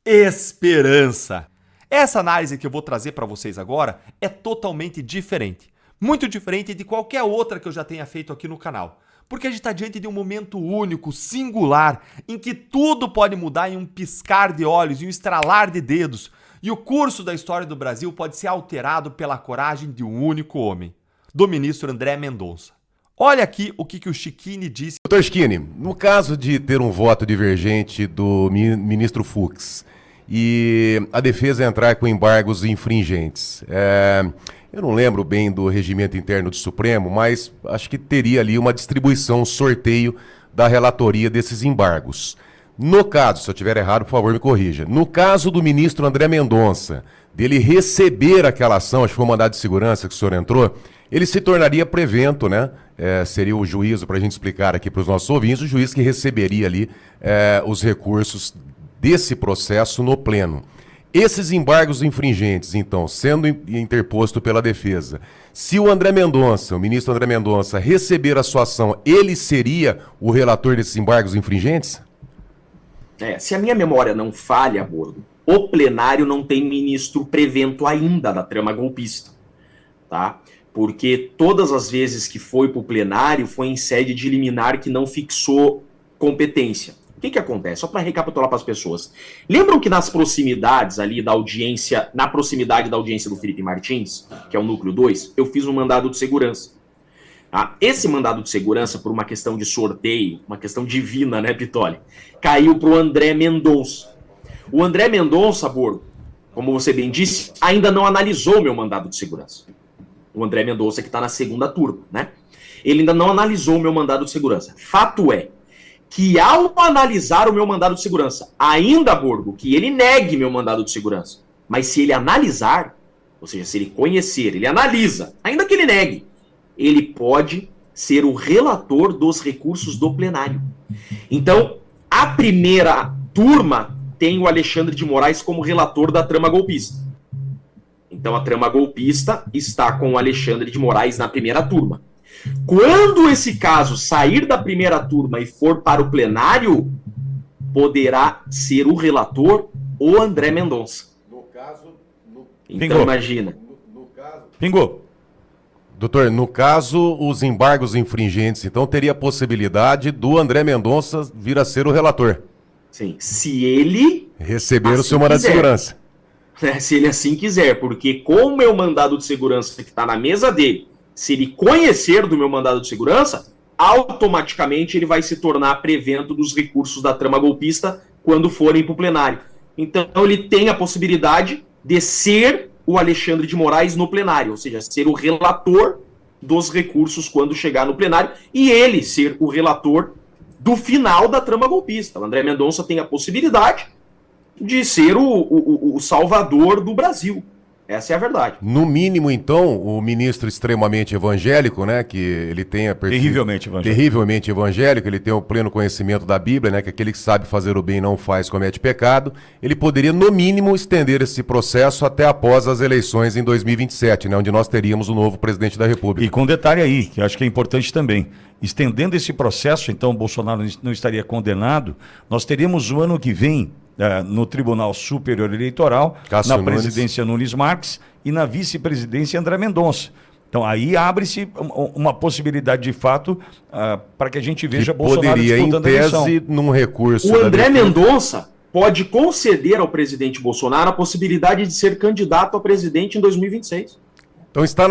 esperança. Essa análise que eu vou trazer para vocês agora é totalmente diferente. Muito diferente de qualquer outra que eu já tenha feito aqui no canal. Porque a gente está diante de um momento único, singular, em que tudo pode mudar em um piscar de olhos, em um estralar de dedos. E o curso da história do Brasil pode ser alterado pela coragem de um único homem, do ministro André Mendonça. Olha aqui o que o Schiquini disse. Doutor Schiquini, no caso de ter um voto divergente do ministro Fux e a defesa entrar com embargos infringentes, eu não lembro bem do regimento interno do Supremo, mas acho que teria ali uma distribuição, um sorteio da relatoria desses embargos. No caso, se eu estiver errado, por favor, me corrija. No caso do ministro André Mendonça, dele receber aquela ação, acho que foi o mandado de segurança que o senhor entrou, ele se tornaria prevento, né? Seria o juízo, para a gente explicar aqui para os nossos ouvintes, o juiz que receberia ali os recursos desse processo no pleno. Esses embargos infringentes, então, sendo interposto pela defesa, se o André Mendonça, o ministro André Mendonça, receber a sua ação, ele seria o relator desses embargos infringentes? Se a minha memória não falha, Borgo, o plenário não tem ministro prevento ainda da trama golpista, tá? Porque todas as vezes que foi para o plenário foi em sede de liminar que não fixou competência. O que acontece? Só para recapitular para as pessoas. Lembram que nas proximidades ali da audiência, na proximidade da audiência do Felipe Martins, que é o núcleo 2, eu fiz um mandado de segurança. Tá? Esse mandado de segurança, por uma questão de sorteio, uma questão divina, né, Pitoli, caiu para o André Mendonça. O André Mendonça, Borgo, como você bem disse, ainda não analisou o meu mandado de segurança. O André Mendonça, que está na segunda turma, né? Ele ainda não analisou o meu mandado de segurança. Fato é que, ao analisar o meu mandado de segurança, ainda, Borgo, que ele negue meu mandado de segurança, mas se ele analisar, ou seja, se ele conhecer, ele analisa, ainda que ele negue, ele pode ser o relator dos recursos do plenário. Então, a primeira turma tem o Alexandre de Moraes como relator da trama golpista. Então, a trama golpista está com o Alexandre de Moraes na primeira turma. Quando esse caso sair da primeira turma e for para o plenário, poderá ser o relator o André Mendonça. Então, Pingou. imagina. Pingou. Doutor, no caso, os embargos infringentes, então teria a possibilidade do André Mendonça vir a ser o relator. Sim, se ele Receber assim o seu mandado de quiser. segurança. Se ele assim quiser, porque com o meu mandado de segurança que está na mesa dele, se ele conhecer do meu mandado de segurança, automaticamente ele vai se tornar prevento dos recursos da trama golpista quando forem para o plenário. Então ele tem a possibilidade de ser o Alexandre de Moraes no plenário, ou seja, ser o relator dos recursos quando chegar no plenário e ele ser o relator do final da trama golpista. O André Mendonça tem a possibilidade de ser o salvador do Brasil. Essa é a verdade. No mínimo, então, o ministro extremamente evangélico, né, que ele tenha... Terrivelmente evangélico, ele tem o pleno conhecimento da Bíblia, né, que aquele que sabe fazer o bem não faz, comete pecado, ele poderia, no mínimo, estender esse processo até após as eleições em 2027, né, onde nós teríamos o novo presidente da República. E com um detalhe aí, que eu acho que é importante também, estendendo esse processo, então o Bolsonaro não estaria condenado, nós teríamos o ano que vem, no Tribunal Superior Eleitoral, Cássio na Nunes. presidência Nunes Marques e na vice-presidência André Mendonça. Então aí abre-se uma possibilidade de fato para que a gente veja que Bolsonaro poderia, em disputando a eleição. tese, num recurso... O da André defesa- Mendonça pode conceder ao presidente Bolsonaro a possibilidade de ser candidato a presidente em 2026. Então está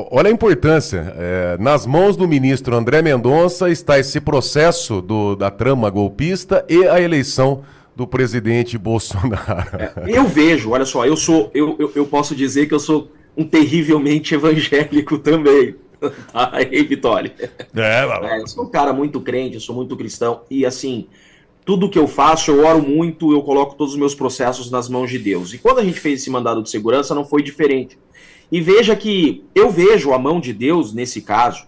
olha a importância, nas mãos do ministro André Mendonça está esse processo da trama golpista e a eleição do presidente Bolsonaro. Eu vejo, olha só, eu posso dizer que eu sou um terrivelmente evangélico também. Tá aí, Vitória? Eu sou um cara muito crente, eu sou muito cristão e assim, tudo que eu faço, eu oro muito, eu coloco todos os meus processos nas mãos de Deus. E quando a gente fez esse mandado de segurança, não foi diferente. E veja que eu vejo a mão de Deus nesse caso,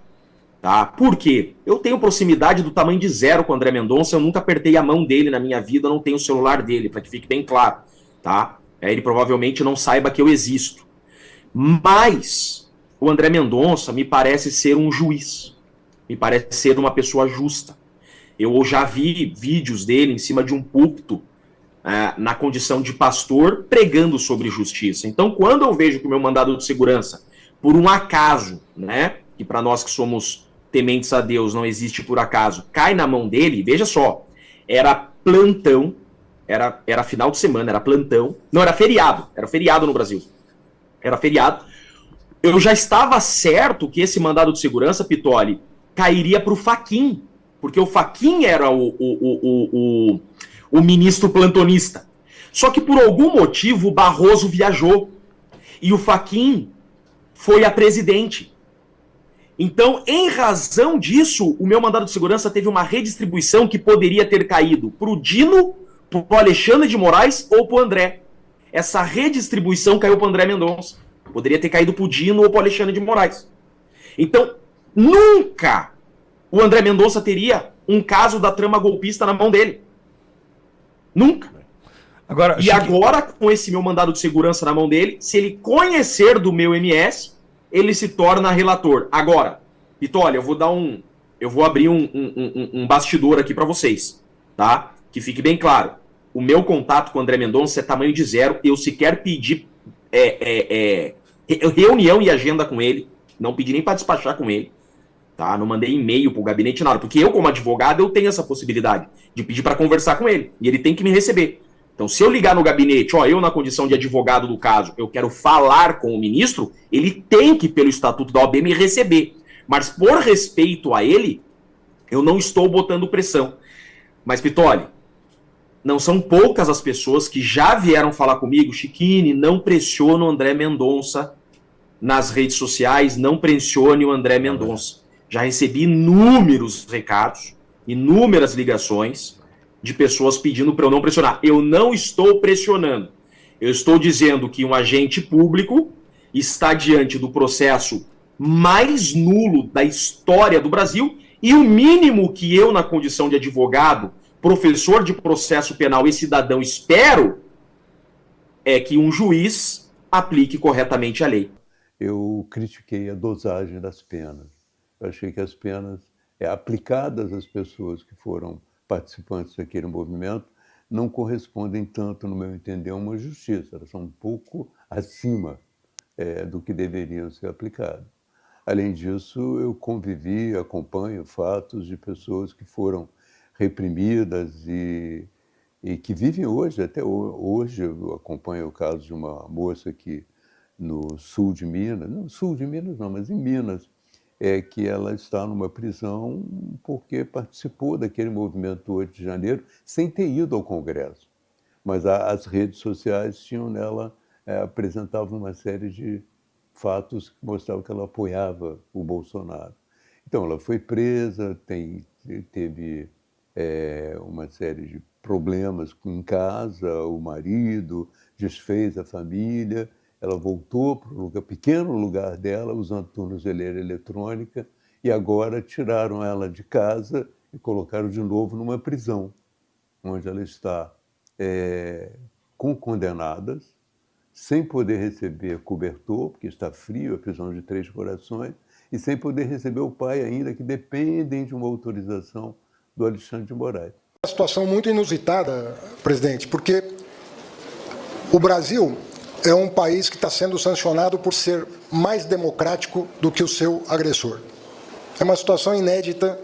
tá? Por quê? Eu tenho proximidade do tamanho de zero com o André Mendonça, eu nunca apertei a mão dele na minha vida, eu não tenho o celular dele, para que fique bem claro, tá? Ele provavelmente não saiba que eu existo. Mas o André Mendonça me parece ser um juiz, me parece ser uma pessoa justa. Eu já vi vídeos dele em cima de um púlpito, na condição de pastor, pregando sobre justiça. Então, quando eu vejo que o meu mandado de segurança, por um acaso, né, que para nós que somos tementes a Deus não existe por acaso, cai na mão dele, veja só, era plantão, era final de semana, era plantão, não, era feriado no Brasil, era feriado. Eu já estava certo que esse mandado de segurança, Pitoli, cairia para o Fachin, porque o Fachin era o ministro plantonista. Só que por algum motivo o Barroso viajou e o Fachin foi a presidente. Então, em razão disso, o meu mandado de segurança teve uma redistribuição que poderia ter caído para o Dino, para o Alexandre de Moraes ou para o André. Essa redistribuição caiu para o André Mendonça. Poderia ter caído para o Dino ou para o Alexandre de Moraes. Então, nunca o André Mendonça teria um caso da trama golpista na mão dele. Nunca. Agora, agora, com esse meu mandado de segurança na mão dele, se ele conhecer do meu MS, ele se torna relator. Agora, Pitoli, eu vou abrir um bastidor aqui para vocês, tá? Que fique bem claro. O meu contato com o André Mendonça é tamanho de 0. Eu sequer pedi reunião e agenda com ele. Não pedi nem para despachar com ele. Tá? Não mandei e-mail pro gabinete, nada. Porque eu, como advogado, eu tenho essa possibilidade de pedir para conversar com ele. E ele tem que me receber. Então, se eu ligar no gabinete, eu na condição de advogado do caso, eu quero falar com o ministro, ele tem que, pelo estatuto da OAB, me receber. Mas, por respeito a ele, eu não estou botando pressão. Mas, Pitoli, não são poucas as pessoas que já vieram falar comigo, Chiquini, não pressione o André Mendonça nas redes sociais, não pressione o André Mendonça. Já recebi inúmeros recados, inúmeras ligações de pessoas pedindo para eu não pressionar. Eu não estou pressionando. Eu estou dizendo que um agente público está diante do processo mais nulo da história do Brasil e o mínimo que eu, na condição de advogado, professor de processo penal e cidadão, espero é que um juiz aplique corretamente a lei. Eu critiquei a dosagem das penas. Eu achei que as penas aplicadas às pessoas que foram participantes daquele movimento não correspondem tanto, no meu entender, a uma justiça. Elas são um pouco acima do que deveriam ser aplicadas. Além disso, eu convivi, acompanho fatos de pessoas que foram reprimidas e que vivem hoje, até hoje. Eu acompanho o caso de uma moça aqui no sul de Minas, não sul de Minas não, mas em Minas, que ela está numa prisão porque participou daquele movimento 8 de janeiro sem ter ido ao Congresso. Mas as redes sociais tinham nela, apresentavam uma série de fatos que mostravam que ela apoiava o Bolsonaro. Então, ela foi presa, teve uma série de problemas em casa, o marido desfez a família. Ela voltou para o pequeno lugar dela, usando tornozeleira eletrônica, e agora tiraram ela de casa e colocaram de novo numa prisão, onde ela está com condenadas, sem poder receber cobertor, porque está frio, a prisão de 3 Corações, e sem poder receber o pai ainda, que dependem de uma autorização do Alexandre de Moraes. Uma situação muito inusitada, presidente, porque o Brasil é um país que está sendo sancionado por ser mais democrático do que o seu agressor. É uma situação inédita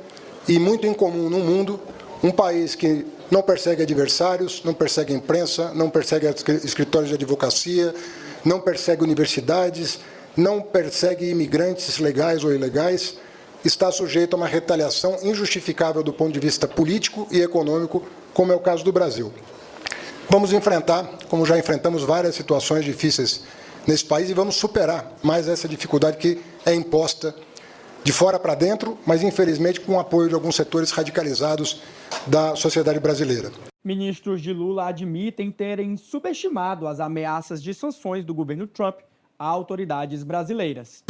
e muito incomum no mundo, um país que não persegue adversários, não persegue a imprensa, não persegue escritórios de advocacia, não persegue universidades, não persegue imigrantes legais ou ilegais, está sujeito a uma retaliação injustificável do ponto de vista político e econômico, como é o caso do Brasil. Vamos enfrentar, como já enfrentamos, várias situações difíceis nesse país e vamos superar mais essa dificuldade que é imposta de fora para dentro, mas infelizmente com o apoio de alguns setores radicalizados da sociedade brasileira. Ministros de Lula admitem terem subestimado as ameaças de sanções do governo Trump a autoridades brasileiras.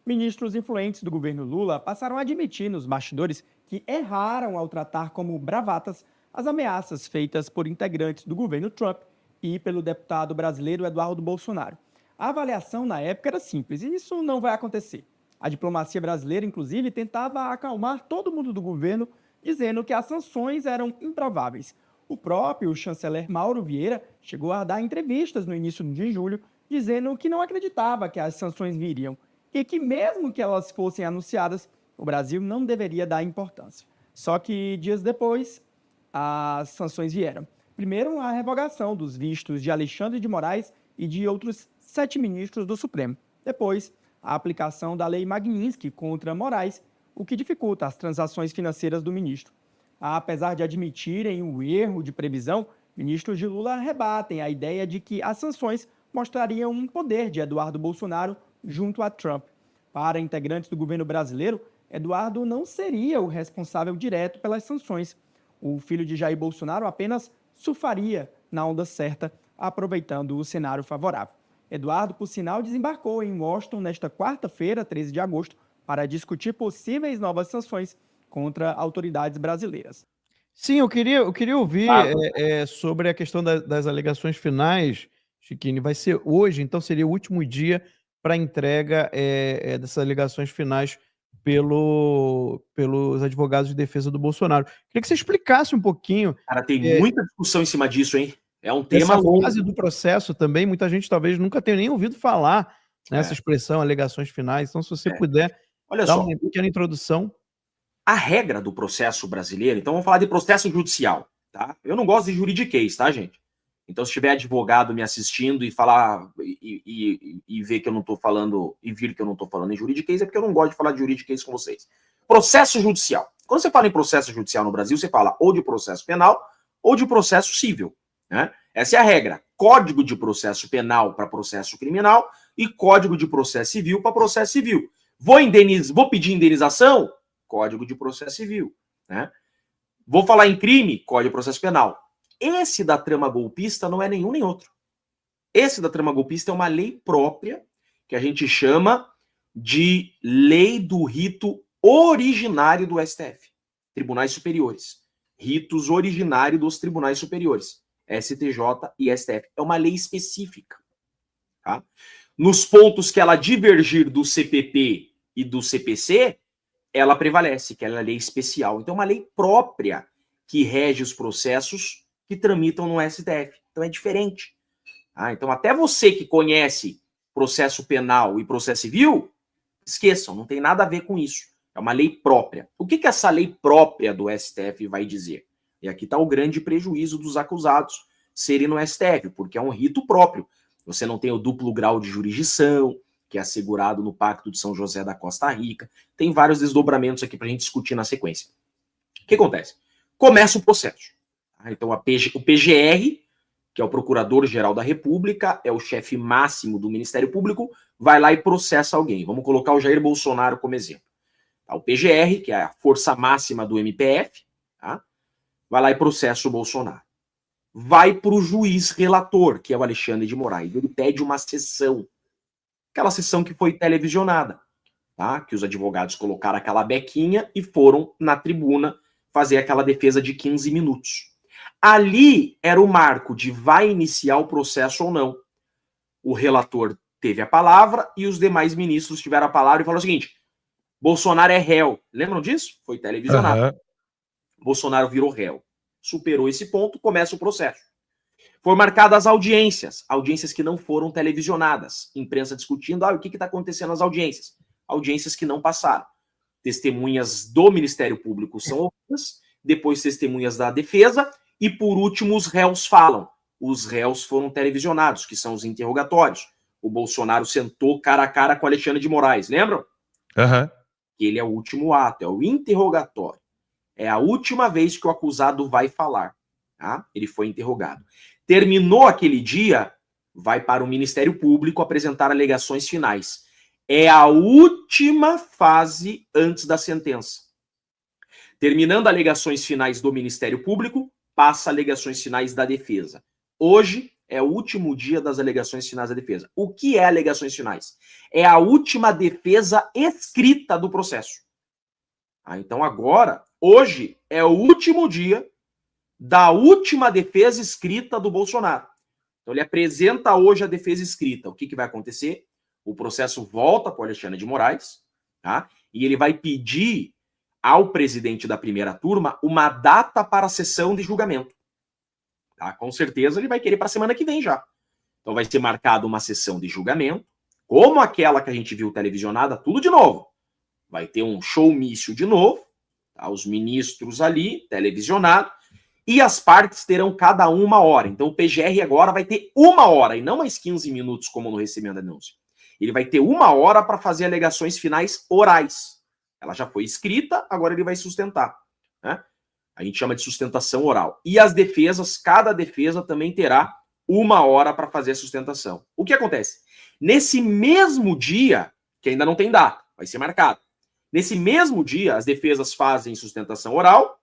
Ministros influentes do governo Lula passaram a admitir nos bastidores que erraram ao tratar como bravatas as ameaças feitas por integrantes do governo Trump e pelo deputado brasileiro Eduardo Bolsonaro. A avaliação na época era simples e isso não vai acontecer. A diplomacia brasileira, inclusive, tentava acalmar todo mundo do governo, dizendo que as sanções eram improváveis. O próprio chanceler Mauro Vieira chegou a dar entrevistas no início de julho, dizendo que não acreditava que as sanções viriam e que, mesmo que elas fossem anunciadas, o Brasil não deveria dar importância. Só que, dias depois, as sanções vieram. Primeiro, a revogação dos vistos de Alexandre de Moraes e de outros 7 ministros do Supremo. Depois, a aplicação da Lei Magnitsky contra Moraes, o que dificulta as transações financeiras do ministro. Apesar de admitirem o erro de previsão, ministros de Lula rebatem a ideia de que as sanções mostrariam um poder de Eduardo Bolsonaro junto a Trump. Para integrantes do governo brasileiro, Eduardo não seria o responsável direto pelas sanções. O filho de Jair Bolsonaro apenas surfaria na onda certa, aproveitando o cenário favorável. Eduardo, por sinal, desembarcou em Washington nesta quarta-feira, 13 de agosto, para discutir possíveis novas sanções contra autoridades brasileiras. Sim, eu queria ouvir sobre a questão das alegações finais, Chiquini. Vai ser hoje, então seria o último dia para a entrega dessas alegações finais pelos advogados de defesa do Bolsonaro. Queria que você explicasse um pouquinho. Cara, tem muita discussão em cima disso, hein? É um tema essa longo. fase do processo também, muita gente talvez nunca tenha nem ouvido falar nessa expressão, alegações finais. Então, se você puder dar uma pequena introdução. A regra do processo brasileiro, então vamos falar de processo judicial, tá? Eu não gosto de juridiquês, tá, gente? Então, se tiver advogado me assistindo e falar e ver que eu não tô falando, e vir que eu não tô falando em juridiquês, é porque eu não gosto de falar de juridiquês com vocês. Processo judicial. Quando você fala em processo judicial no Brasil, você fala ou de processo penal ou de processo civil, né? Essa é a regra. Código de processo penal para processo criminal e Código de processo civil para processo civil. Vou pedir indenização? Código de processo civil, né? Vou falar em crime? Código de processo penal. Esse da trama golpista não é nenhum nem outro. Esse da trama golpista é uma lei própria que a gente chama de lei do rito originário do STF, Tribunais Superiores. Ritos originários dos Tribunais Superiores, STJ e STF. É uma lei específica, tá? Nos pontos que ela divergir do CPP e do CPC, ela prevalece, que ela é lei especial. Então, é uma lei própria que rege os processos que tramitam no STF. Então, é diferente. Então, até você que conhece processo penal e processo civil, esqueçam, não tem nada a ver com isso. É uma lei própria. O que essa lei própria do STF vai dizer? E aqui está o grande prejuízo dos acusados serem no STF, porque é um rito próprio. Você não tem o duplo grau de jurisdição, que é assegurado no Pacto de São José da Costa Rica. Tem vários desdobramentos aqui para a gente discutir na sequência. O que acontece? Começa o processo. Então, o PGR, que é o Procurador-Geral da República, é o chefe máximo do Ministério Público, vai lá e processa alguém. Vamos colocar o Jair Bolsonaro como exemplo. O PGR, que é a força máxima do MPF, tá? Vai lá e processa o Bolsonaro. Vai para o juiz relator, que é o Alexandre de Moraes. Ele pede uma sessão. Aquela sessão que foi televisionada, tá? Que os advogados colocaram aquela bequinha e foram na tribuna fazer aquela defesa de 15 minutos. Ali era o marco de vai iniciar o processo ou não. O relator teve a palavra e os demais ministros tiveram a palavra e falaram o seguinte: Bolsonaro é réu. Lembram disso? Foi televisionado. Bolsonaro virou réu. Superou esse ponto, começa o processo. Foram marcadas audiências que não foram televisionadas. Imprensa discutindo, o que está acontecendo nas audiências? Audiências que não passaram. Testemunhas do Ministério Público são ouvidas, depois testemunhas da defesa, e por último os réus falam. Os réus foram televisionados, que são os interrogatórios. O Bolsonaro sentou cara a cara com Alexandre de Moraes, lembram? Ele é o último ato, é o interrogatório. É a última vez que o acusado vai falar. Tá? Ele foi interrogado. Terminou aquele dia, vai para o Ministério Público apresentar alegações finais. É a última fase antes da sentença. Terminando alegações finais do Ministério Público, passa alegações finais da defesa. Hoje é o último dia das alegações finais da defesa. O que é alegações finais? É a última defesa escrita do processo. Então agora, hoje, é o último dia da última defesa escrita do Bolsonaro. Então ele apresenta hoje a defesa escrita. O que vai acontecer? O processo volta para o Alexandre de Moraes, tá? E ele vai pedir ao presidente da primeira turma uma data para a sessão de julgamento. Tá? Com certeza ele vai querer para a semana que vem já. Então vai ser marcada uma sessão de julgamento, como aquela que a gente viu televisionada, tudo de novo. Vai ter um showmício de novo, tá? Os ministros ali, televisionado, e as partes terão cada uma hora. Então o PGR agora vai ter 1 hora, e não mais 15 minutos, como no recebimento da denúncia. Ele vai ter 1 hora para fazer alegações finais orais. Ela já foi escrita, agora ele vai sustentar. Né? A gente chama de sustentação oral. E as defesas, cada defesa também terá 1 hora para fazer a sustentação. O que acontece? Nesse mesmo dia, que ainda não tem data, vai ser marcado. Nesse mesmo dia, as defesas fazem sustentação oral,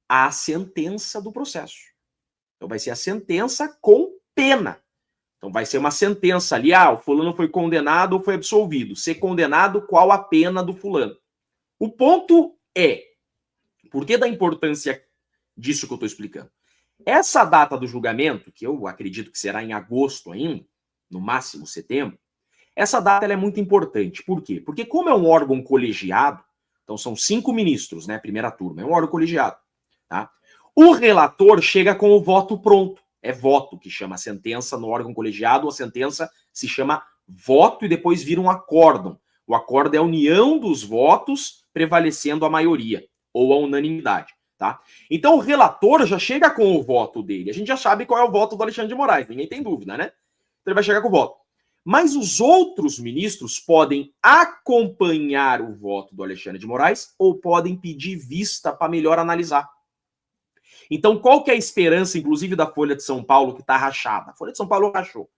a sentença do processo. Então vai ser a sentença com pena. Então vai ser uma sentença ali, o fulano foi condenado ou foi absolvido. Ser condenado, qual a pena do fulano? O ponto é, por que da importância disso que eu estou explicando? Essa data do julgamento, que eu acredito que será em agosto ainda, no máximo setembro, essa data ela é muito importante. Por quê? Porque como é um órgão colegiado, então são 5 ministros, né? Primeira turma, é um órgão colegiado. Tá? O relator chega com o voto pronto. É voto que chama a sentença no órgão colegiado, a sentença se chama voto e depois vira um acórdão. O acórdão é a união dos votos prevalecendo a maioria ou a unanimidade. Tá? Então o relator já chega com o voto dele. A gente já sabe qual é o voto do Alexandre de Moraes, ninguém tem dúvida, né? Então ele vai chegar com o voto. Mas os outros ministros podem acompanhar o voto do Alexandre de Moraes ou podem pedir vista para melhor analisar. Então, qual que é a esperança, inclusive, da Folha de São Paulo, que está rachada? A Folha de São Paulo rachou.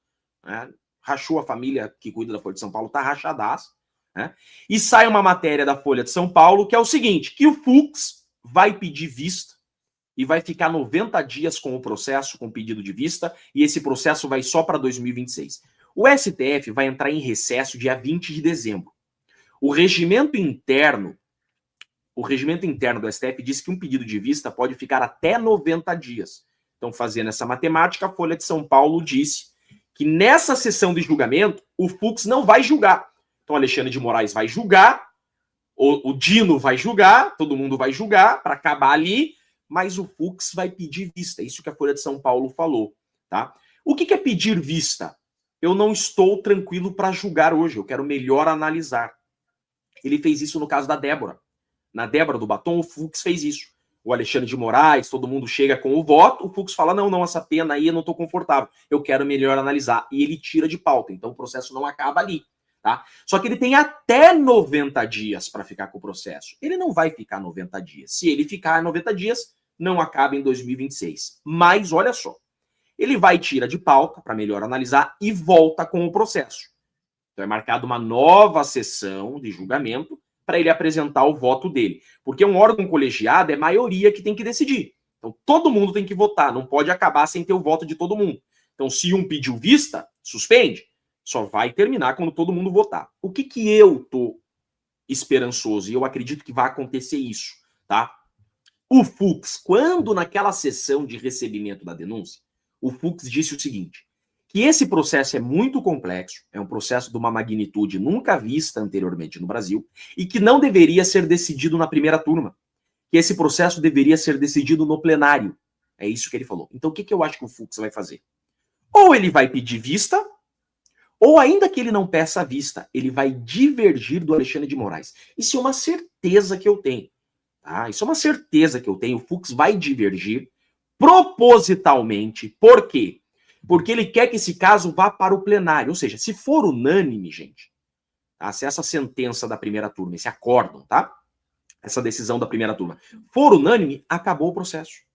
Né? Rachou, a família que cuida da Folha de São Paulo está rachadaça. Né? E sai uma matéria da Folha de São Paulo que é o seguinte, que o Fux vai pedir vista e vai ficar 90 dias com o processo, com o pedido de vista, e esse processo vai só para 2026. O STF vai entrar em recesso dia 20 de dezembro. O regimento interno do STF diz que um pedido de vista pode ficar até 90 dias. Então, fazendo essa matemática, a Folha de São Paulo disse que nessa sessão de julgamento, o Fux não vai julgar. Então, Alexandre de Moraes vai julgar, o Dino vai julgar, todo mundo vai julgar para acabar ali, mas o Fux vai pedir vista. Isso que a Folha de São Paulo falou. Tá? O que é pedir vista? Eu não estou tranquilo para julgar hoje, eu quero melhor analisar. Ele fez isso no caso da Débora. Na Débora do Batom, o Fux fez isso. O Alexandre de Moraes, todo mundo chega com o voto, o Fux fala, não, essa pena aí eu não estou confortável, eu quero melhor analisar. E ele tira de pauta, então o processo não acaba ali. Tá? Só que ele tem até 90 dias para ficar com o processo. Ele não vai ficar 90 dias. Se ele ficar 90 dias, não acaba em 2026. Mas, olha só, ele vai tirar de pauta para melhor analisar e volta com o processo. Então é marcada uma nova sessão de julgamento para ele apresentar o voto dele. Porque um órgão colegiado é maioria que tem que decidir. Então todo mundo tem que votar, não pode acabar sem ter o voto de todo mundo. Então se um pediu vista, suspende. Só vai terminar quando todo mundo votar. O que eu tô esperançoso, e eu acredito que vai acontecer isso, tá? O Fux, quando naquela sessão de recebimento da denúncia, o Fux disse o seguinte, que esse processo é muito complexo, é um processo de uma magnitude nunca vista anteriormente no Brasil, e que não deveria ser decidido na primeira turma, que esse processo deveria ser decidido no plenário. É isso que ele falou. Então o que eu acho que o Fux vai fazer? Ou ele vai pedir vista, ou ainda que ele não peça vista, ele vai divergir do Alexandre de Moraes. Isso é uma certeza que eu tenho. Tá? Isso é uma certeza que eu tenho. O Fux vai divergir propositalmente. Por quê? Porque ele quer que esse caso vá para o plenário. Ou seja, se for unânime, gente, tá? Se essa sentença da primeira turma, esse acórdão, tá? Essa decisão da primeira turma for unânime, acabou o processo.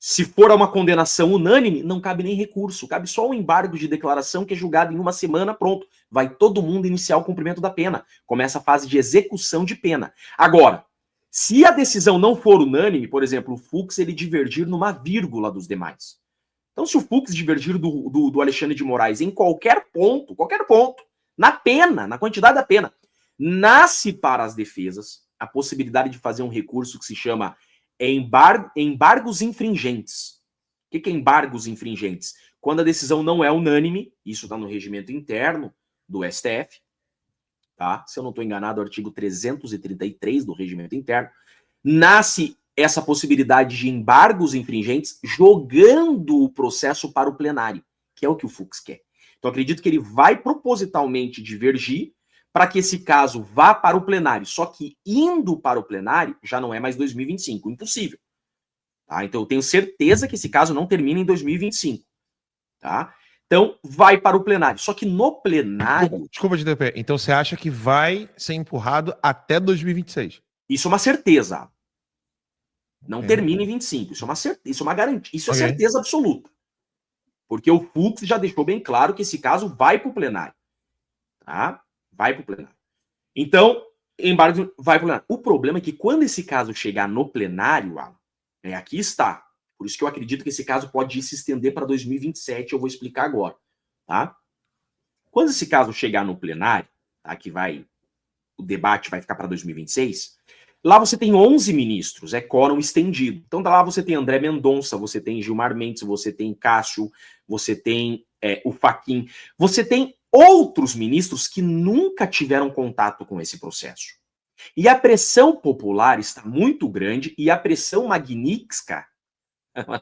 Se for uma condenação unânime, não cabe nem recurso. Cabe só um embargo de declaração que é julgado em uma semana, pronto. Vai todo mundo iniciar o cumprimento da pena. Começa a fase de execução de pena. Agora, se a decisão não for unânime, por exemplo, o Fux ele divergir numa vírgula dos demais. Então, se o Fux divergir do Alexandre de Moraes em qualquer ponto, na pena, na quantidade da pena, nasce para as defesas a possibilidade de fazer um recurso que se chama embargos infringentes. O que é embargos infringentes? Quando a decisão não é unânime, isso está no regimento interno do STF, tá? Se eu não estou enganado, o artigo 333 do Regimento Interno, nasce essa possibilidade de embargos infringentes jogando o processo para o plenário, que é o que o Fux quer. Então, acredito que ele vai propositalmente divergir para que esse caso vá para o plenário. Só que indo para o plenário já não é mais 2025, impossível. Tá? Então, eu tenho certeza que esse caso não termina em 2025. Tá? Então, vai para o plenário. Só que no plenário... Desculpa te interromper. Então, você acha que vai ser empurrado até 2026? Isso é uma certeza. Não termina em 25. Isso é uma certeza, isso é uma garantia. Isso é certeza absoluta. Porque o Fux já deixou bem claro que esse caso vai para o plenário. Tá? Vai para o plenário. Então, embargo vai para o plenário. O problema é que quando esse caso chegar no plenário, Alan, aqui está. Por isso que eu acredito que esse caso pode se estender para 2027, eu vou explicar agora. Tá? Quando esse caso chegar no plenário, tá, que o debate vai ficar para 2026, lá você tem 11 ministros, é quórum estendido. Então lá você tem André Mendonça, você tem Gilmar Mendes, você tem Cássio, você tem o Fachin, você tem outros ministros que nunca tiveram contato com esse processo. E a pressão popular está muito grande e a pressão magnífica,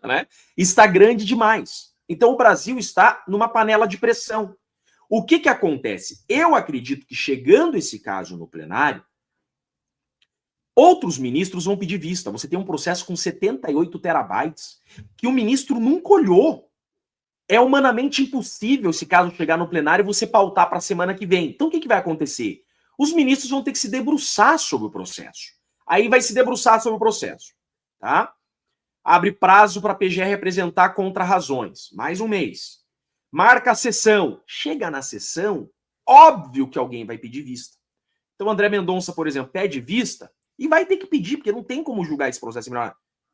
né, está grande demais. Então o Brasil está numa panela de pressão. O que acontece? Eu acredito que chegando esse caso no plenário, outros ministros vão pedir vista. Você tem um processo com 78 terabytes que o ministro nunca olhou. É humanamente impossível, esse caso chegar no plenário, você pautar para a semana que vem. Então o que vai acontecer? Os ministros vão ter que se debruçar sobre o processo. Aí vai se debruçar sobre o processo. Tá? Abre prazo para a PGR apresentar contra-razões. Mais um mês. Marca a sessão. Chega na sessão, óbvio que alguém vai pedir vista. Então André Mendonça, por exemplo, pede vista e vai ter que pedir, porque não tem como julgar esse processo em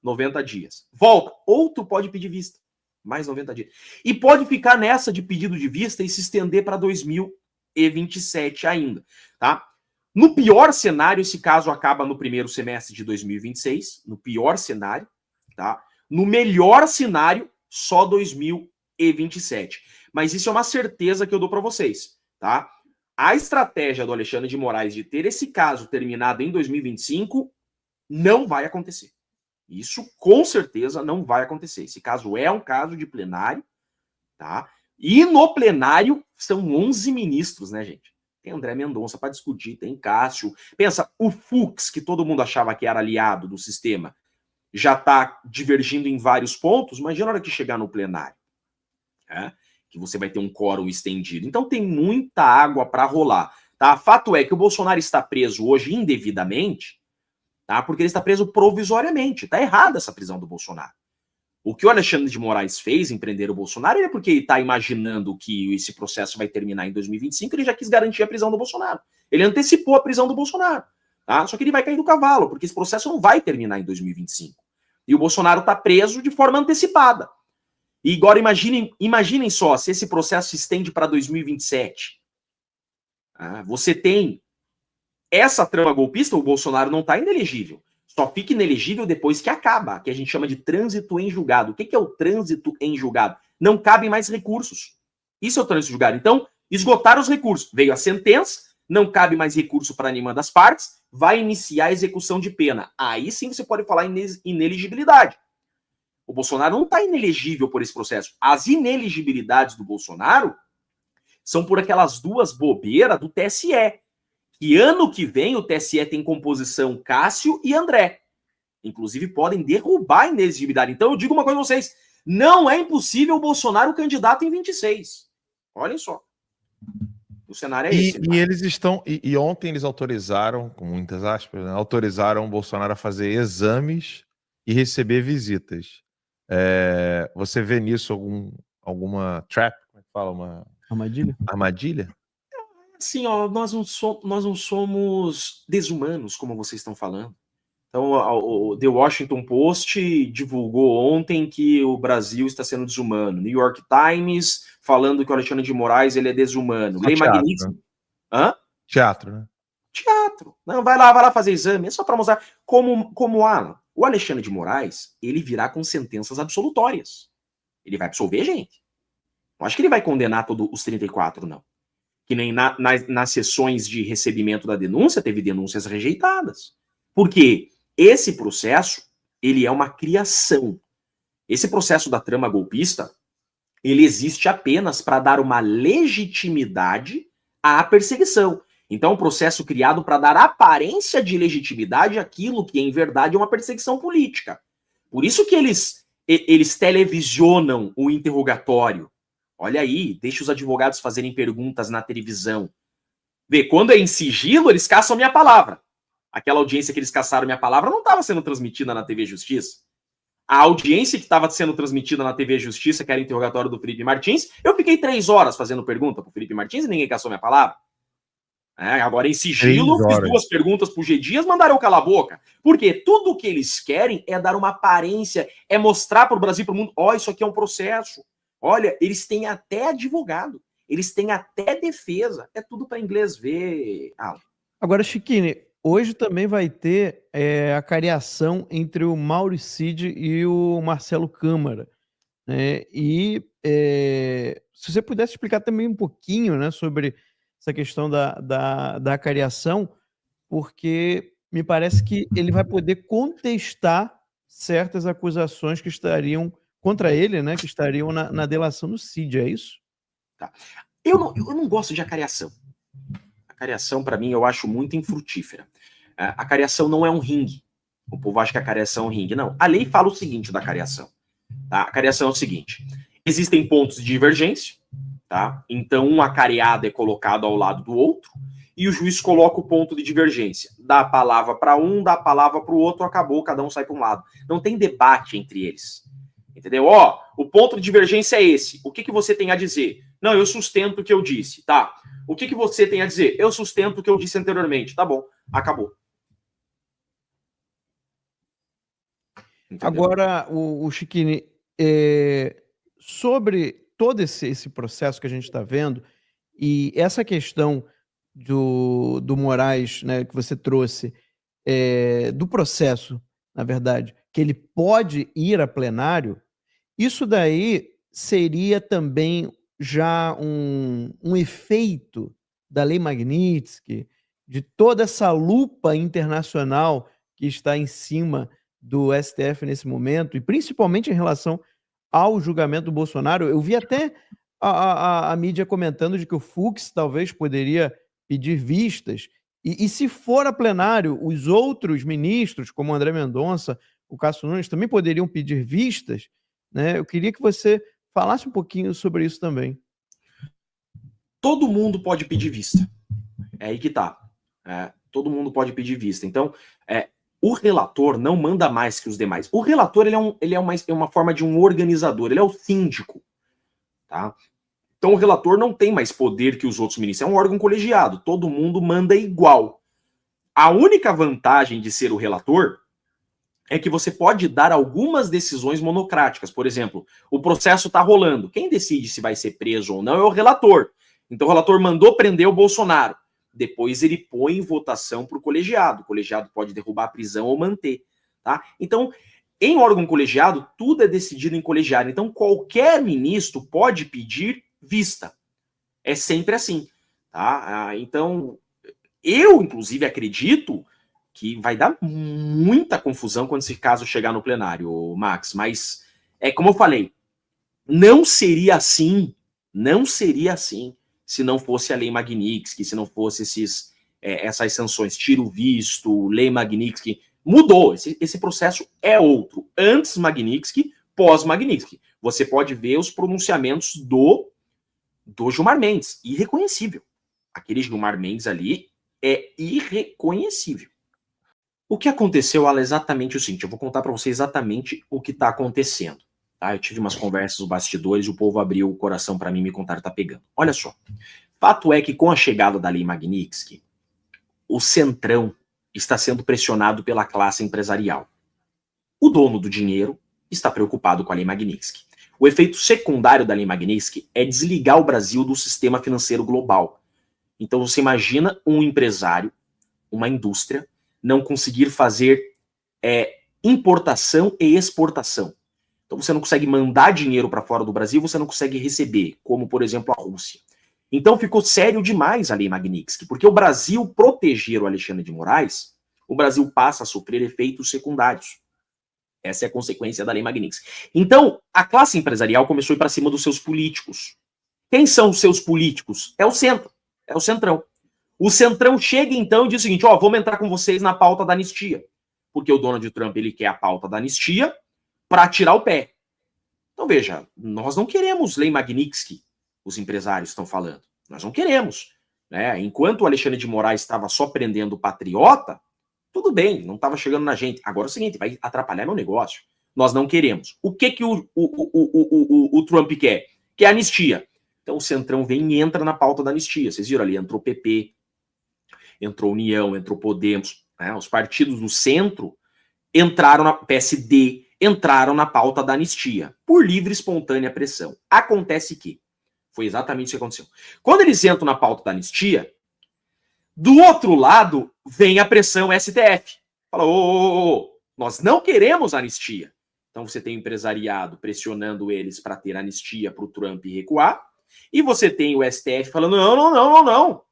90 dias. Volta. Outro pode pedir vista. Mais 90 dias. E pode ficar nessa de pedido de vista e se estender para 2027 ainda. Tá? No pior cenário, esse caso acaba no primeiro semestre de 2026. No pior cenário. Tá? No melhor cenário, só 2027. Mas isso é uma certeza que eu dou para vocês. Tá? A estratégia do Alexandre de Moraes de ter esse caso terminado em 2025 não vai acontecer. Isso com certeza não vai acontecer. Esse caso é um caso de plenário, tá? E no plenário são 11 ministros, né, gente? Tem André Mendonça para discutir, tem Cássio. Pensa, o Fux, que todo mundo achava que era aliado do sistema, já está divergindo em vários pontos. Imagina a hora que chegar no plenário, né? Que você vai ter um quórum estendido. Então tem muita água para rolar. Tá? Fato é que o Bolsonaro está preso hoje indevidamente, tá? Porque ele está preso provisoriamente. Está errada essa prisão do Bolsonaro. O que o Alexandre de Moraes fez em prender o Bolsonaro é porque ele está imaginando que esse processo vai terminar em 2025, ele já quis garantir a prisão do Bolsonaro. Ele antecipou a prisão do Bolsonaro. Tá? Só que ele vai cair do cavalo, porque esse processo não vai terminar em 2025. E o Bolsonaro está preso de forma antecipada. E agora imaginem só, se esse processo se estende para 2027. Você tem essa trama golpista, o Bolsonaro não está inelegível. Só fica inelegível depois que acaba, que a gente chama de trânsito em julgado. O que é o trânsito em julgado? Não cabem mais recursos. Isso é o trânsito em julgado. Então, esgotaram os recursos. Veio a sentença, não cabe mais recurso para nenhuma das partes, vai iniciar a execução de pena. Aí sim você pode falar em ineligibilidade. O Bolsonaro não está inelegível por esse processo. As ineligibilidades do Bolsonaro são por aquelas duas bobeiras do TSE. Que ano que vem o TSE tem composição Cássio e André. Inclusive podem derrubar a inelegibilidade. Então eu digo uma coisa pra vocês. Não é impossível o Bolsonaro candidato em 26. Olhem só. O cenário é esse. E eles estão... E ontem eles autorizaram, com muitas aspas, né, autorizaram o Bolsonaro a fazer exames e receber visitas. Você vê nisso alguma trap? Como é que fala? Uma Armadilha? Armadilha? Sim, ó, nós não somos desumanos, como vocês estão falando. Então, o The Washington Post divulgou ontem que o Brasil está sendo desumano. New York Times falando que o Alexandre de Moraes ele é desumano. Lei Magnífica. Né? Hã? Teatro, né? Teatro. Não, vai lá fazer exame. É só para mostrar como Alan. O Alexandre de Moraes, ele virá com sentenças absolutórias. Ele vai absolver gente. Não acho que ele vai condenar todos os 34, não. Que nem nas sessões de recebimento da denúncia, teve denúncias rejeitadas. Porque esse processo, ele é uma criação. Esse processo da trama golpista, ele existe apenas para dar uma legitimidade à perseguição. Então, é um processo criado para dar aparência de legitimidade àquilo que, em verdade, é uma perseguição política. Por isso que eles televisionam o interrogatório. Olha aí, deixa os advogados fazerem perguntas na televisão. Vê, quando é em sigilo, eles caçam minha palavra. Aquela audiência que eles caçaram minha palavra não estava sendo transmitida na TV Justiça. A audiência que estava sendo transmitida na TV Justiça, que era o interrogatório do Felipe Martins, eu fiquei 3 horas fazendo pergunta pro Felipe Martins e ninguém caçou minha palavra. Agora, em sigilo, fiz 2 perguntas pro G. Dias, mandaram calar a boca. Porque tudo o que eles querem é dar uma aparência, é mostrar para o Brasil e para o mundo, ó, isso aqui é um processo. Olha, eles têm até advogado, eles têm até defesa. É tudo para inglês ver. Agora, Chiquini, hoje também vai ter a cariação entre o Mauro Cid e o Marcelo Câmara. Né? Se você pudesse explicar também um pouquinho, né, sobre essa questão da cariação, porque me parece que ele vai poder contestar certas acusações que estariam contra ele, né, que estariam na delação do Cid, é isso? Tá. Eu não gosto de acariação. A cariação, para mim, eu acho muito infrutífera. A cariação não é um ringue. O povo acha que a cariação é um ringue. Não. A lei fala o seguinte da cariação. Tá? A cariação é o seguinte. Existem pontos de divergência. Tá? Então, um acareado é colocado ao lado do outro e o juiz coloca o ponto de divergência. Dá a palavra para um, dá a palavra para o outro, acabou, cada um sai para um lado. Não tem debate entre eles. Entendeu? Ó, o ponto de divergência é esse. O que você tem a dizer? Não, eu sustento o que eu disse. Tá. O que você tem a dizer? Eu sustento o que eu disse anteriormente. Tá bom. Acabou. Entendeu? Agora, o Chiquini, sobre todo esse processo que a gente está vendo e essa questão do Moraes, né, que você trouxe, do processo, na verdade, que ele pode ir a plenário, isso daí seria também já um efeito da Lei Magnitsky, de toda essa lupa internacional que está em cima do STF nesse momento, e principalmente em relação ao julgamento do Bolsonaro. Eu vi até a mídia comentando de que o Fux talvez poderia pedir vistas, e se for a plenário, os outros ministros, como o André Mendonça, o Cássio Nunes, também poderiam pedir vistas, né? Eu queria que você falasse um pouquinho sobre isso também. Todo mundo pode pedir vista. É aí que tá. Todo mundo pode pedir vista. Então, o relator não manda mais que os demais. O relator ele é uma forma de um organizador, ele é o síndico. Tá? Então o relator não tem mais poder que os outros ministros, é um órgão colegiado, todo mundo manda igual. A única vantagem de ser o relator é que você pode dar algumas decisões monocráticas. Por exemplo, o processo está rolando. Quem decide se vai ser preso ou não é o relator. Então o relator mandou prender o Bolsonaro. Depois ele põe em votação para o colegiado. O colegiado pode derrubar a prisão ou manter. Tá? Então, em órgão colegiado, tudo é decidido em colegiado. Então, qualquer ministro pode pedir vista. É sempre assim. Tá? Então, eu, inclusive, acredito que vai dar muita confusão quando esse caso chegar no plenário, Max. Mas, como eu falei, não seria assim se não fosse a Lei Magnitsky, se não fosse essas sanções, tiro visto, Lei Magnitsky. Mudou, esse processo é outro. Antes Magnitsky, pós-Magnitsky. Você pode ver os pronunciamentos do Gilmar Mendes, irreconhecível. Aquele Gilmar Mendes ali é irreconhecível. O que aconteceu é exatamente o seguinte, eu vou contar para você exatamente o que está acontecendo. Tá? Eu tive umas conversas nos bastidores, o povo abriu o coração para mim e me contaram que tá pegando. Olha só, fato é que com a chegada da Lei Magnitsky, o Centrão está sendo pressionado pela classe empresarial. O dono do dinheiro está preocupado com a Lei Magnitsky. O efeito secundário da Lei Magnitsky é desligar o Brasil do sistema financeiro global. Então você imagina um empresário, uma indústria, não conseguir fazer importação e exportação. Então você não consegue mandar dinheiro para fora do Brasil, você não consegue receber, como por exemplo a Rússia. Então ficou sério demais a Lei Magnitsky, porque o Brasil proteger o Alexandre de Moraes, o Brasil passa a sofrer efeitos secundários. Essa é a consequência da Lei Magnitsky. Então, a classe empresarial começou a ir para cima dos seus políticos. Quem são os seus políticos? É o centro, é o centrão. O centrão chega então e diz o seguinte, ó, vamos entrar com vocês na pauta da anistia. Porque o Donald Trump, ele quer a pauta da anistia para tirar o pé. Então, veja, nós não queremos Lei Magnitsky, os empresários estão falando. Nós não queremos. Né? Enquanto o Alexandre de Moraes estava só prendendo o patriota, tudo bem, não estava chegando na gente. Agora é o seguinte, vai atrapalhar meu negócio. Nós não queremos. O que o Trump quer? Quer anistia. Então o Centrão vem e entra na pauta da anistia. Vocês viram ali, entrou PP, entrou União, entrou Podemos. Né? Os partidos do centro entraram na PSD, entraram na pauta da anistia, por livre e espontânea pressão. Acontece que foi exatamente isso que aconteceu. Quando eles entram na pauta da anistia, do outro lado vem a pressão STF. Fala, nós não queremos anistia. Então você tem o empresariado pressionando eles para ter anistia para o Trump recuar, e você tem o STF falando, não.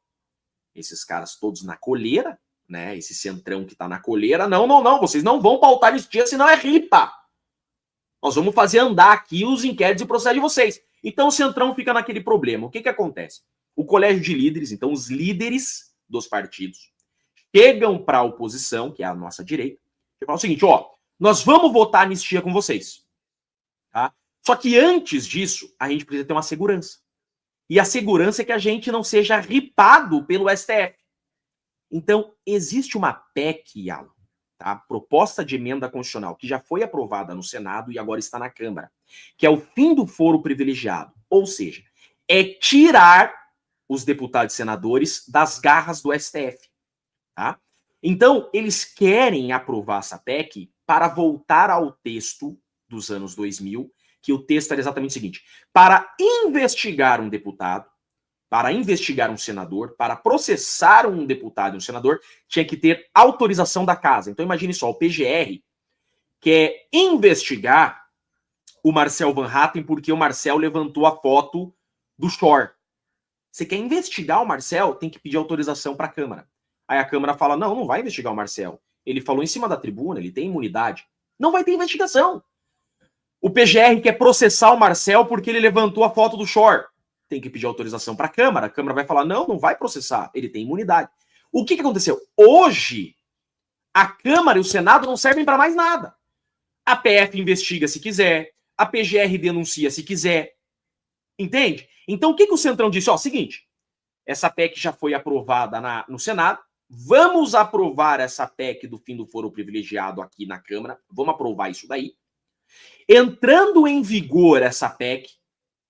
Esses caras todos na coleira, né? Esse centrão que tá na coleira, não, vocês não vão pautar anistia, senão é ripa. Nós vamos fazer andar aqui os inquéritos e processos de vocês. Então o centrão fica naquele problema. O que acontece? O colégio de líderes, então os líderes dos partidos, chegam para a oposição, que é a nossa direita, e falam o seguinte, ó, nós vamos votar anistia com vocês. Tá? Só que antes disso, a gente precisa ter uma segurança. E a segurança é que a gente não seja ripado pelo STF. Então, existe uma PEC, Alan, tá? Proposta de emenda constitucional, que já foi aprovada no Senado e agora está na Câmara, que é o fim do foro privilegiado. Ou seja, é tirar os deputados e senadores das garras do STF. Tá? Então, eles querem aprovar essa PEC para voltar ao texto dos anos 2000, que o texto era exatamente o seguinte, para investigar um deputado, para investigar um senador, para processar um deputado e um senador, tinha que ter autorização da casa. Então, imagine só, o PGR quer investigar o Marcel Van Hatten porque o Marcel levantou a foto do Shore. Você quer investigar o Marcel, tem que pedir autorização para a Câmara. Aí a Câmara fala, não vai investigar o Marcel. Ele falou em cima da tribuna, ele tem imunidade. Não vai ter investigação. O PGR quer processar o Marcel porque ele levantou a foto do Shore. Tem que pedir autorização para a Câmara vai falar, não vai processar, ele tem imunidade. O que aconteceu? Hoje, a Câmara e o Senado não servem para mais nada. A PF investiga se quiser, a PGR denuncia se quiser. Entende? Então, o que o Centrão disse? Ó, seguinte, essa PEC já foi aprovada no Senado, vamos aprovar essa PEC do fim do foro privilegiado aqui na Câmara, vamos aprovar isso daí. Entrando em vigor essa PEC,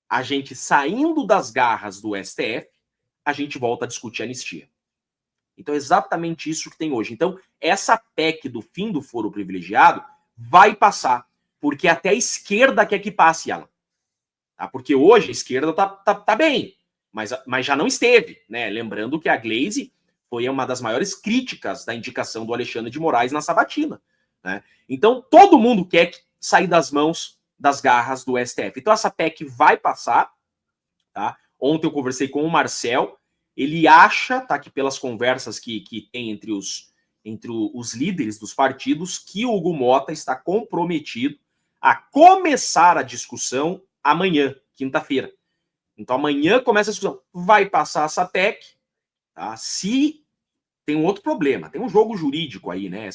a gente saindo das garras do STF, a gente volta a discutir a anistia. Então, é exatamente isso que tem hoje. Então, essa PEC do fim do foro privilegiado vai passar, porque até a esquerda quer que passe ela. Tá? Porque hoje a esquerda tá bem, mas já não esteve, né? Lembrando que a Glaze foi uma das maiores críticas da indicação do Alexandre de Moraes na sabatina. Né? Então, todo mundo quer sair das mãos das garras do STF. Então, essa PEC vai passar. Tá? Ontem eu conversei com o Marcel, ele acha, tá, que pelas conversas que tem entre os líderes dos partidos, que o Hugo Mota está comprometido a começar a discussão amanhã, quinta-feira. Então amanhã começa a discussão. Vai passar essa PEC, tá? Se tem um outro problema, tem um jogo jurídico aí, né?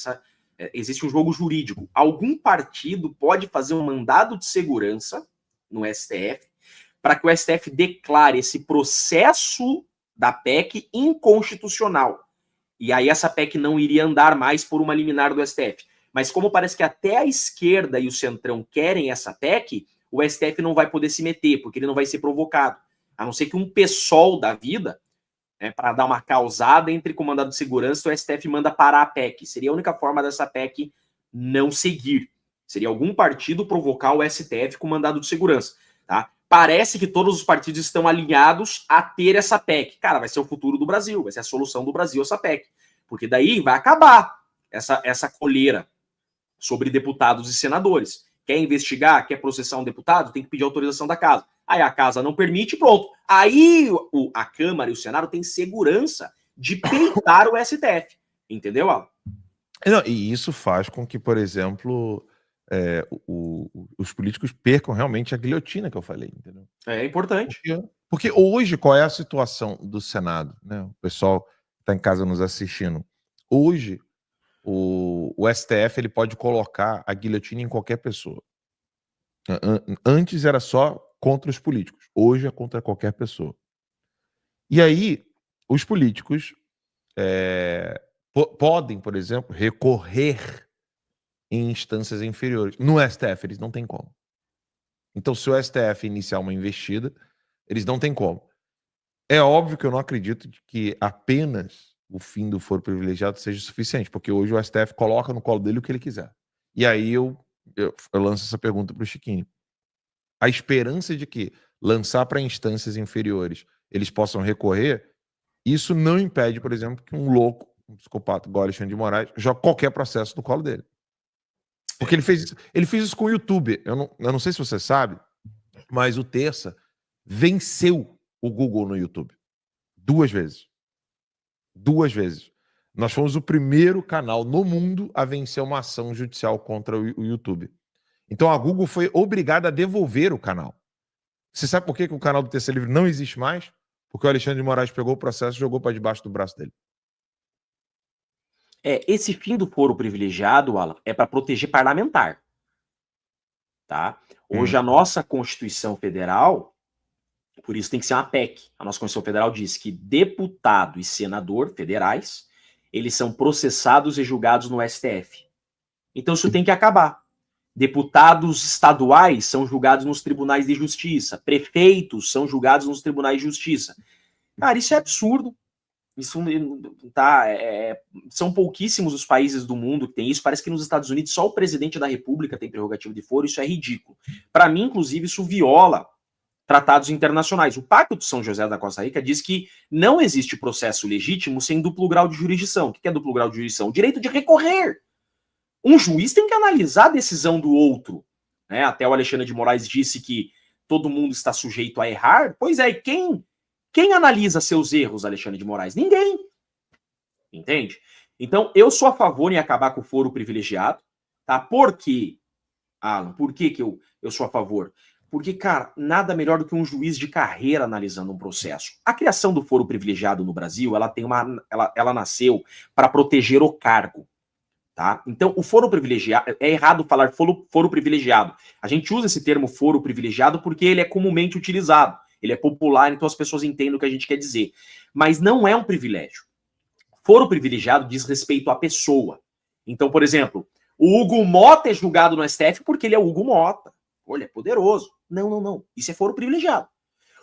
Existe um jogo jurídico. Algum partido pode fazer um mandado de segurança no STF para que o STF declare esse processo da PEC inconstitucional. E aí essa PEC não iria andar mais por uma liminar do STF. Mas como parece que até a esquerda e o Centrão querem essa PEC, o STF não vai poder se meter, porque ele não vai ser provocado. A não ser que um PSOL da vida, né, para dar uma causada entre com o mandado de segurança, o STF manda parar a PEC. Seria a única forma dessa PEC não seguir. Seria algum partido provocar o STF com mandado de segurança. Tá? Parece que todos os partidos estão alinhados a ter essa PEC. Cara, vai ser o futuro do Brasil, vai ser a solução do Brasil essa PEC. Porque daí vai acabar essa coleira sobre deputados e senadores. Quer investigar, quer processar um deputado, tem que pedir autorização da casa. Aí a casa não permite, pronto. Aí a Câmara e o Senado têm segurança de peitar o STF. Entendeu, Alan? Não, e isso faz com que, por exemplo, os políticos percam realmente a guilhotina que eu falei, entendeu? É importante. Porque hoje, qual é a situação do Senado? Né? O pessoal que está em casa nos assistindo. Hoje, o STF ele pode colocar a guilhotina em qualquer pessoa. Antes era só contra os políticos. Hoje é contra qualquer pessoa. E aí, os políticos podem, por exemplo, recorrer em instâncias inferiores. No STF, eles não têm como. Então, se o STF iniciar uma investida, eles não têm como. É óbvio que eu não acredito que apenas o fim do foro privilegiado seja suficiente, porque hoje o STF coloca no colo dele o que ele quiser. E aí eu lanço essa pergunta para o Chiquinho. A esperança de que lançar para instâncias inferiores eles possam recorrer, isso não impede, por exemplo, que um louco, um psicopata igual Alexandre de Moraes, jogue qualquer processo no colo dele. Porque ele fez isso com o YouTube. Eu não sei se você sabe, mas o Terça venceu o Google no YouTube. 2 vezes. 2 vezes. Nós fomos o primeiro canal no mundo a vencer uma ação judicial contra o YouTube. Então a Google foi obrigada a devolver o canal. Você sabe por que o canal do Terça Livre não existe mais? Porque o Alexandre de Moraes pegou o processo e jogou para debaixo do braço dele. Esse fim do foro privilegiado, Alan, é para proteger parlamentar. Tá? Hoje a nossa Constituição Federal, por isso tem que ser uma PEC. A nossa Constituição Federal diz que deputado e senador federais, eles são processados e julgados no STF. Então isso tem que acabar. Deputados estaduais são julgados nos tribunais de justiça. Prefeitos são julgados nos tribunais de justiça. Cara, isso é absurdo. Isso são pouquíssimos os países do mundo que tem isso. Parece que nos Estados Unidos só o presidente da República tem prerrogativa de foro. Isso é ridículo. Para mim, inclusive, isso viola tratados internacionais. O Pacto de São José da Costa Rica diz que não existe processo legítimo sem duplo grau de jurisdição. O que é duplo grau de jurisdição? O direito de recorrer. Um juiz tem que analisar a decisão do outro. Né? Até o Alexandre de Moraes disse que todo mundo está sujeito a errar. Pois é, e quem analisa seus erros, Alexandre de Moraes? Ninguém. Entende? Então, eu sou a favor em acabar com o foro privilegiado. Tá? Por quê, Alan? Por que eu sou a favor? Porque, cara, nada melhor do que um juiz de carreira analisando um processo. A criação do foro privilegiado no Brasil, ela nasceu para proteger o cargo. Tá? Então, o foro privilegiado, é errado falar foro privilegiado. A gente usa esse termo foro privilegiado porque ele é comumente utilizado. Ele é popular, então as pessoas entendem o que a gente quer dizer. Mas não é um privilégio. Foro privilegiado diz respeito à pessoa. Então, por exemplo, o Hugo Mota é julgado no STF porque ele é o Hugo Mota. Olha, é poderoso. Não. Isso é foro privilegiado.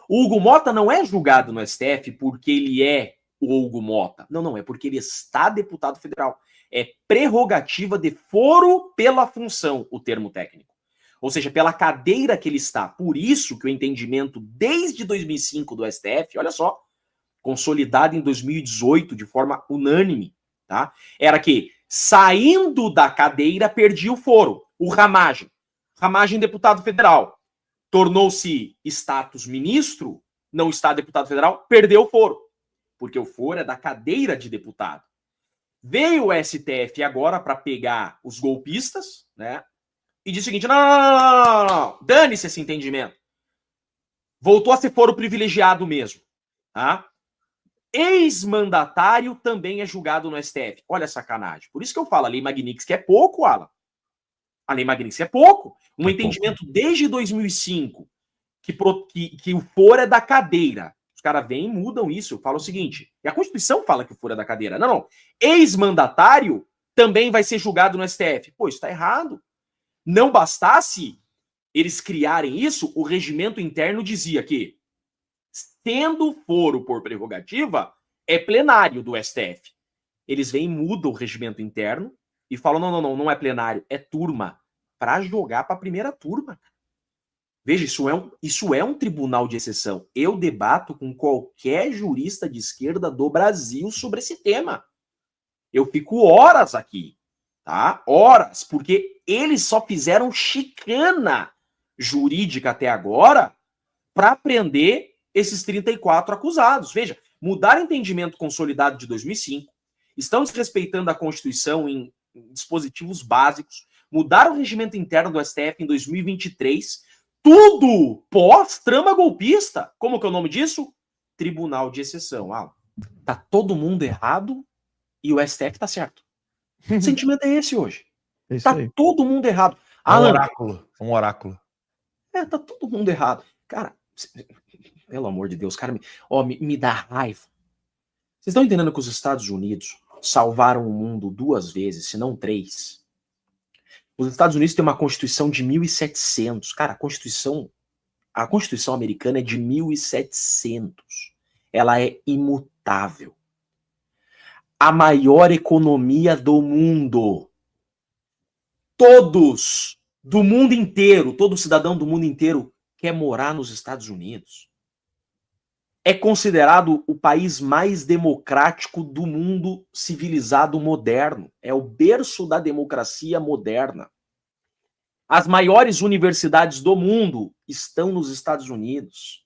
O Hugo Mota não é julgado no STF porque ele é o Hugo Mota. Não. É porque ele está deputado federal. É prerrogativa de foro pela função, o termo técnico. Ou seja, pela cadeira que ele está. Por isso que o entendimento desde 2005 do STF, olha só, consolidado em 2018 de forma unânime, tá? Era que, saindo da cadeira, perdia o foro. O Ramagem deputado federal, tornou-se status ministro, não está deputado federal, perdeu o foro. Porque o foro é da cadeira de deputado. Veio o STF agora para pegar os golpistas, né? E disse o seguinte: não. Dane-se esse entendimento. Voltou a ser foro privilegiado mesmo. Tá? Ex-mandatário também é julgado no STF. Olha a sacanagem. Por isso que eu falo, a Lei Magnitsky é pouco, Alan. A Lei Magnitsky é pouco. Um entendimento desde 2005 que o foro é da cadeira. Os caras vêm e mudam isso. Falam o seguinte, e a Constituição fala que o foro é da cadeira. Não. Ex-mandatário também vai ser julgado no STF. Pô, isso tá errado. Não bastasse eles criarem isso, o regimento interno dizia que, tendo foro por prerrogativa, é plenário do STF. Eles vêm e mudam o regimento interno e falam, não é plenário, é turma, para jogar para a primeira turma. Veja, isso é um tribunal de exceção. Eu debato com qualquer jurista de esquerda do Brasil sobre esse tema. Eu fico horas aqui, tá? Horas, porque eles só fizeram chicana jurídica até agora para prender esses 34 acusados. Veja, mudaram o entendimento consolidado de 2005, estão desrespeitando a Constituição em dispositivos básicos, mudaram o regimento interno do STF em 2023, tudo pós-trama golpista. Como que é o nome disso? Tribunal de exceção. Tá todo mundo errado e o STF tá certo. O sentimento é esse hoje. É isso Tá aí. todo mundo errado. Um oráculo. Tá todo mundo errado. Cara, pelo amor de Deus, cara, me dá raiva. Vocês estão entendendo que os Estados Unidos salvaram o mundo 2 vezes, se não 3? Os Estados Unidos têm uma Constituição de 1700. Cara, a Constituição americana é de 1700. Ela é imutável. A maior economia do mundo. Todos do mundo inteiro, todo cidadão do mundo inteiro quer morar nos Estados Unidos. É considerado o país mais democrático do mundo civilizado moderno. É o berço da democracia moderna. As maiores universidades do mundo estão nos Estados Unidos.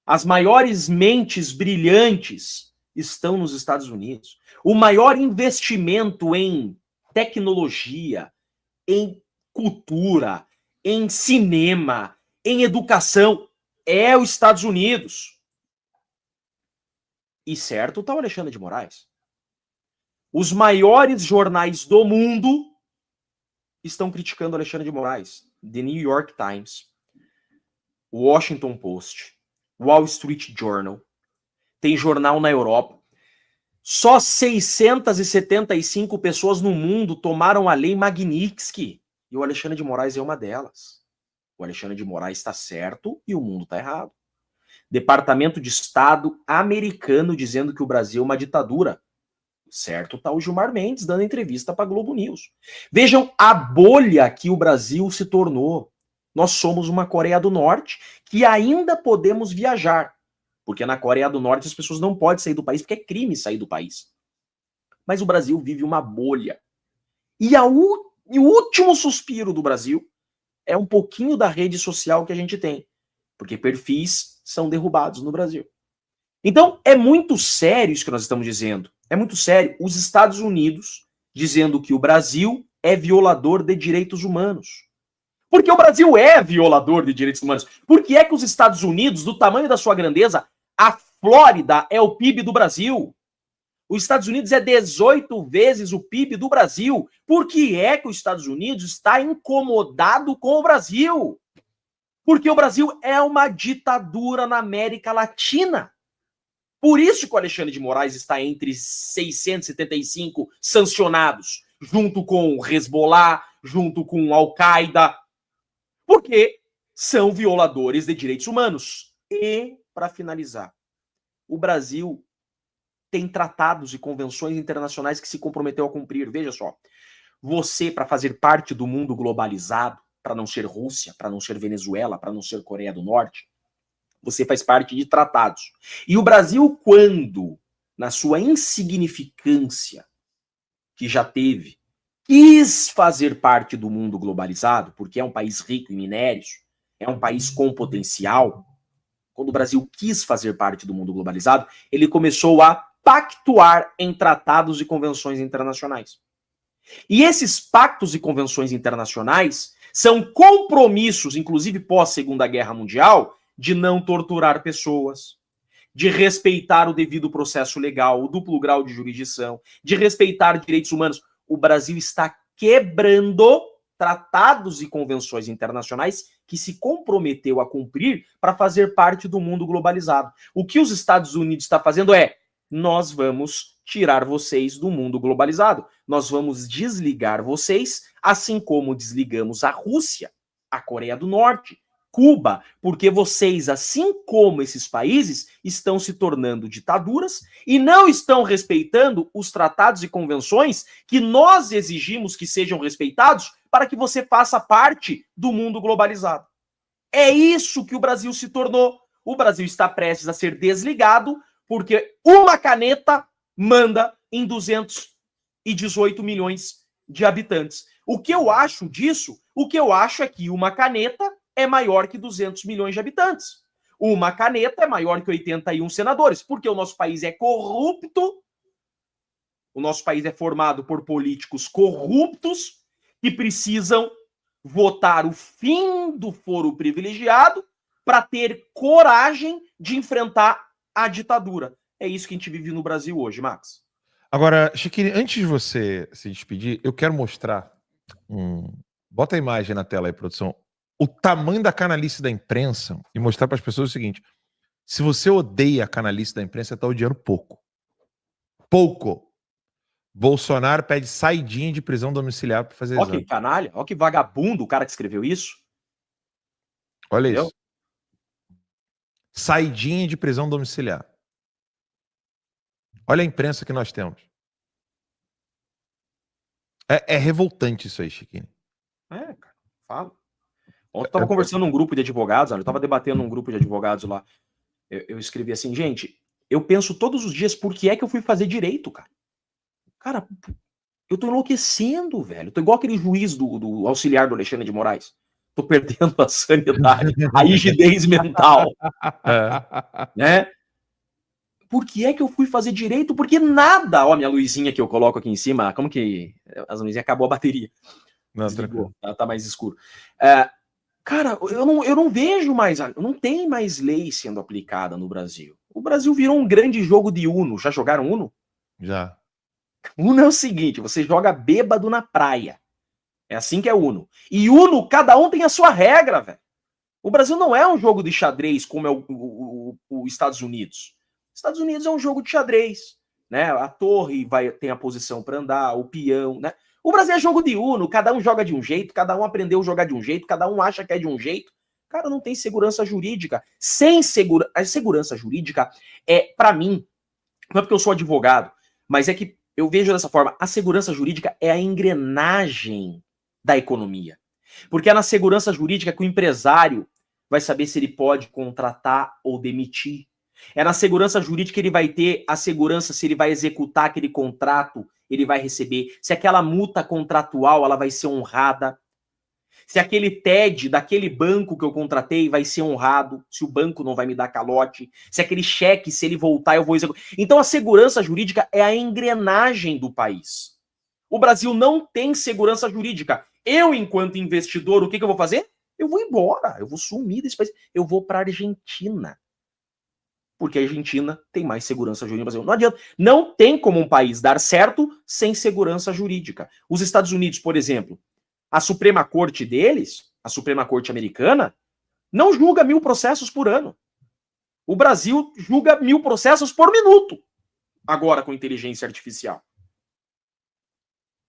As maiores mentes brilhantes estão nos Estados Unidos. O maior investimento em tecnologia, em cultura, em cinema, em educação é os Estados Unidos. E certo tá o Alexandre de Moraes. Os maiores jornais do mundo estão criticando o Alexandre de Moraes. The New York Times, Washington Post, Wall Street Journal, tem jornal na Europa. Só 675 pessoas no mundo tomaram a lei Magnitsky. E o Alexandre de Moraes é uma delas. O Alexandre de Moraes está certo e o mundo está errado. Departamento de Estado americano dizendo que o Brasil é uma ditadura. Certo tá o Gilmar Mendes dando entrevista para Globo News. Vejam a bolha que o Brasil se tornou. Nós somos uma Coreia do Norte que ainda podemos viajar. Porque na Coreia do Norte as pessoas não podem sair do país porque é crime sair do país. Mas o Brasil vive uma bolha. E o último suspiro do Brasil é um pouquinho da rede social que a gente tem. Porque perfis são derrubados no Brasil. Então, é muito sério isso que nós estamos dizendo. É muito sério. Os Estados Unidos dizendo que o Brasil é violador de direitos humanos. Porque o Brasil é violador de direitos humanos. Por que é que os Estados Unidos, do tamanho da sua grandeza, a Flórida é o PIB do Brasil? Os Estados Unidos é 18 vezes o PIB do Brasil. Por que é que os Estados Unidos está incomodado com o Brasil? Porque o Brasil é uma ditadura na América Latina. Por isso que o Alexandre de Moraes está entre 675 sancionados, junto com o Hezbollah, junto com o Al-Qaeda, porque são violadores de direitos humanos. E, para finalizar, o Brasil tem tratados e convenções internacionais que se comprometeu a cumprir. Veja só, você, para fazer parte do mundo globalizado, para não ser Rússia, para não ser Venezuela, para não ser Coreia do Norte, você faz parte de tratados. E o Brasil, quando, na sua insignificância, que já teve, quis fazer parte do mundo globalizado, porque é um país rico em minérios, é um país com potencial, quando o Brasil quis fazer parte do mundo globalizado, ele começou a pactuar em tratados e convenções internacionais. E esses pactos e convenções internacionais são compromissos, inclusive pós-Segunda Guerra Mundial, de não torturar pessoas, de respeitar o devido processo legal, o duplo grau de jurisdição, de respeitar direitos humanos. O Brasil está quebrando tratados e convenções internacionais que se comprometeu a cumprir para fazer parte do mundo globalizado. O que os Estados Unidos está fazendo é: nós vamos tirar vocês do mundo globalizado. Nós vamos desligar vocês, assim como desligamos a Rússia, a Coreia do Norte, Cuba, porque vocês, assim como esses países, estão se tornando ditaduras e não estão respeitando os tratados e convenções que nós exigimos que sejam respeitados para que você faça parte do mundo globalizado. É isso que o Brasil se tornou. O Brasil está prestes a ser desligado porque uma caneta manda em 218 milhões de habitantes. O que eu acho disso? O que eu acho é que uma caneta é maior que 200 milhões de habitantes. uma caneta é maior que 81 senadores, porque o nosso país é corrupto, o nosso país é formado por políticos corruptos que precisam votar o fim do foro privilegiado para ter coragem de enfrentar a ditadura. É isso que a gente vive no Brasil hoje, Max. Agora, Chiquini, antes de você se despedir, eu quero mostrar bota a imagem na tela aí, produção. O tamanho da canalice da imprensa e mostrar para as pessoas o seguinte: se você odeia a canalice da imprensa, está odiando pouco. Pouco. Bolsonaro pede saidinha de prisão domiciliar para fazer Ó exame. que canalha, ó que vagabundo o cara que escreveu isso. Olha Entendeu? isso. Saidinha de prisão domiciliar. Olha a imprensa que nós temos. É revoltante isso aí, Chiquini. É, cara, fala. Ontem eu tava conversando num grupo de advogados, eu tava debatendo num grupo de advogados lá. Eu escrevi assim, gente, eu penso todos os dias por que é que eu fui fazer direito, cara. Cara, eu tô enlouquecendo, velho. Eu tô igual aquele juiz do auxiliar do Alexandre de Moraes. Tô perdendo a sanidade, a rigidez mental. Né? Por que é que eu fui fazer direito? Porque nada, ó, minha luzinha que eu coloco aqui em cima, como que as luzinhas acabou a bateria? Não, Desligou, tá mais escuro. Cara, eu não vejo mais, não tem mais lei sendo aplicada no Brasil. O Brasil virou um grande jogo de Uno. Já jogaram Uno? Já. Uno é o seguinte, você joga bêbado na praia. É assim que é Uno. E Uno, cada um tem a sua regra, velho. O Brasil não é um jogo de xadrez como é os Estados Unidos. Estados Unidos é um jogo de xadrez, né? A torre tem a posição para andar, o peão, né? O Brasil é jogo de Uno, cada um joga de um jeito, cada um aprendeu a jogar de um jeito, cada um acha que é de um jeito. Cara, não tem segurança jurídica. A segurança jurídica para mim, não é porque eu sou advogado, mas é que eu vejo dessa forma, a segurança jurídica é a engrenagem da economia. Porque é na segurança jurídica que o empresário vai saber se ele pode contratar ou demitir. É na segurança jurídica que ele vai ter a segurança se ele vai executar aquele contrato, ele vai receber. Se aquela multa contratual ela vai ser honrada. Se aquele TED daquele banco que eu contratei vai ser honrado. Se o banco não vai me dar calote. Se aquele cheque, se ele voltar, eu vou executar. Então a segurança jurídica é a engrenagem do país. O Brasil não tem segurança jurídica. Eu, enquanto investidor, o que eu vou fazer? Eu vou embora. Eu vou sumir desse país. Eu vou para a Argentina. Porque a Argentina tem mais segurança jurídica que o Brasil. Não adianta. Não tem como um país dar certo sem segurança jurídica. Os Estados Unidos, por exemplo, a Suprema Corte deles, a Suprema Corte americana, não julga 1000 processos por ano. O Brasil julga 1000 processos por minuto. Agora com inteligência artificial.